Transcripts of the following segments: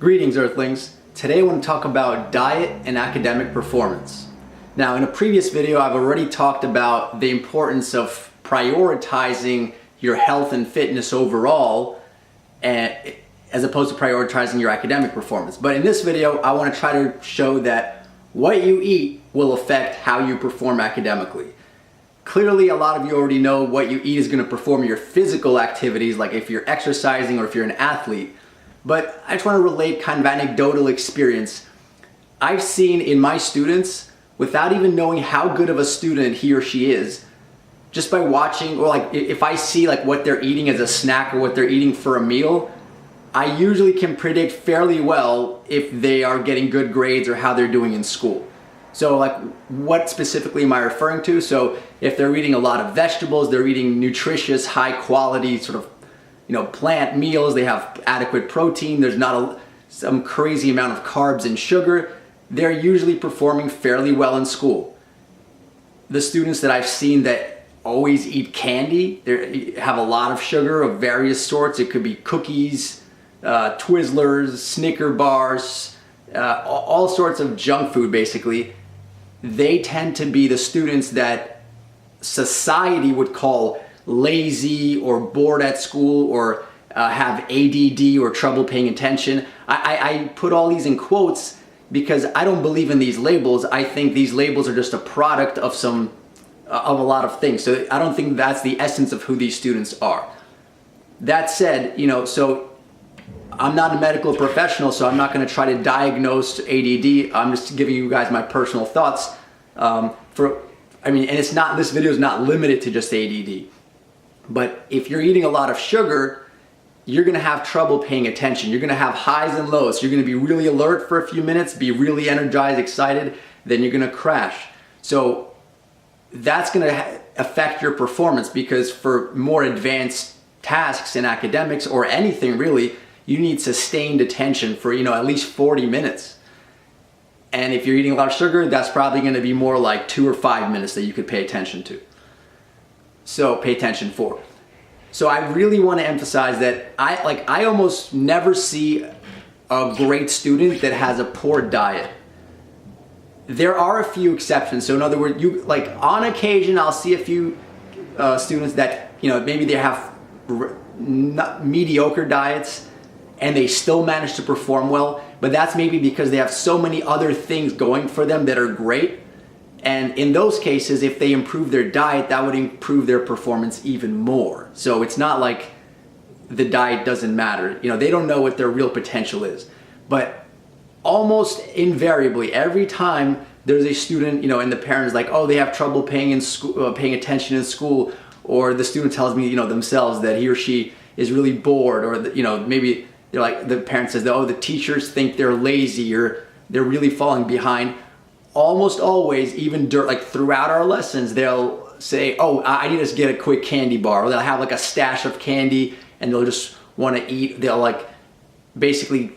Greetings, Earthlings. Today I want to talk about diet and academic performance. Now, in a previous video, I've already talked about the importance of prioritizing your health and fitness overall, as opposed to prioritizing your academic performance. But in this video, I want to try to show that what you eat will affect how you perform academically. Clearly, a lot of you already know what you eat is going to perform your physical activities, like if you're exercising or if you're an athlete. But I just want to relate kind of anecdotal experience. I've seen in my students, without even knowing how good of a student he or she is, just by watching, or like if I see like what they're eating as a snack or what they're eating for a meal, I usually can predict fairly well if they are getting good grades or how they're doing in school. So like, what specifically am I referring to? So if they're eating a lot of vegetables, they're eating nutritious, high quality sort of plant meals, they have adequate protein, there's not some crazy amount of carbs and sugar, they're usually performing fairly well in school. The students that I've seen that always eat candy, they have a lot of sugar of various sorts. It could be cookies, Twizzlers, Snicker bars, all sorts of junk food basically. They tend to be the students that society would call lazy or bored at school or have ADD or trouble paying attention. I put all these in quotes because I don't believe in these labels. I think these labels are just a product of a lot of things. So I don't think that's the essence of who these students are. That said, so I'm not a medical professional, so I'm not going to try to diagnose ADD. I'm just giving you guys my personal thoughts. And it's not, this video is not limited to just ADD. But if you're eating a lot of sugar, you're going to have trouble paying attention. You're going to have highs and lows. You're going to be really alert for a few minutes, be really energized, excited, then you're going to crash. So that's going to affect your performance, because for more advanced tasks in academics or anything really, you need sustained attention for at least 40 minutes. And if you're eating a lot of sugar, that's probably going to be more like 2 or 5 minutes that you could pay attention to. So pay attention for. So I really want to emphasize that I almost never see a great student that has a poor diet. There are a few exceptions. So in other words, on occasion I'll see a few students that maybe they have mediocre diets and they still manage to perform well, but that's maybe because they have so many other things going for them that are great. And in those cases, if they improve their diet, that would improve their performance even more. So it's not like the diet doesn't matter. They don't know what their real potential is. But almost invariably, every time there's a student, and the parents like, oh, they have trouble paying attention in school, or the student tells me, themselves that he or she is really bored, or maybe they're like, the parent says that, oh, the teachers think they're lazy or they're really falling behind. Almost always, even throughout our lessons, they'll say, oh, I need to get a quick candy bar. Or they'll have like a stash of candy and they'll just want to eat. They'll basically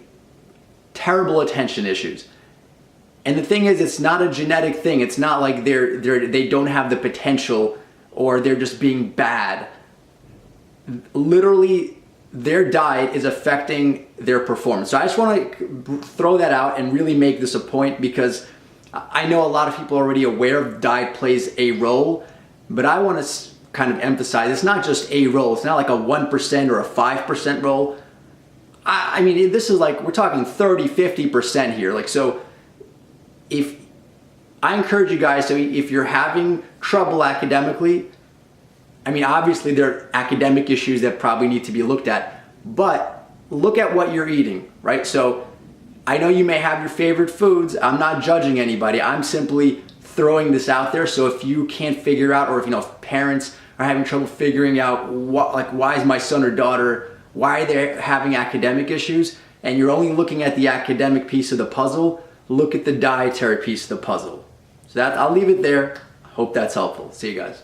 terrible attention issues. And the thing is, it's not a genetic thing. It's not like they don't have the potential or they're just being bad. Literally, their diet is affecting their performance. So I just want to throw that out and really make this a point, because I know a lot of people are already aware of diet plays a role, but I want to kind of emphasize it's not just a role. It's not like a 1% or a 5% role. I mean, this is we're talking 30, 50% here. So if I encourage you guys, so if you're having trouble academically, obviously there are academic issues that probably need to be looked at, but look at what you're eating, right? So I know you may have your favorite foods. I'm not judging anybody. I'm simply throwing this out there. So if you can't figure out, or if parents are having trouble figuring out why is my son or daughter, why are they having academic issues, and you're only looking at the academic piece of the puzzle, look at the dietary piece of the puzzle. So I'll leave it there. Hope that's helpful. See you guys.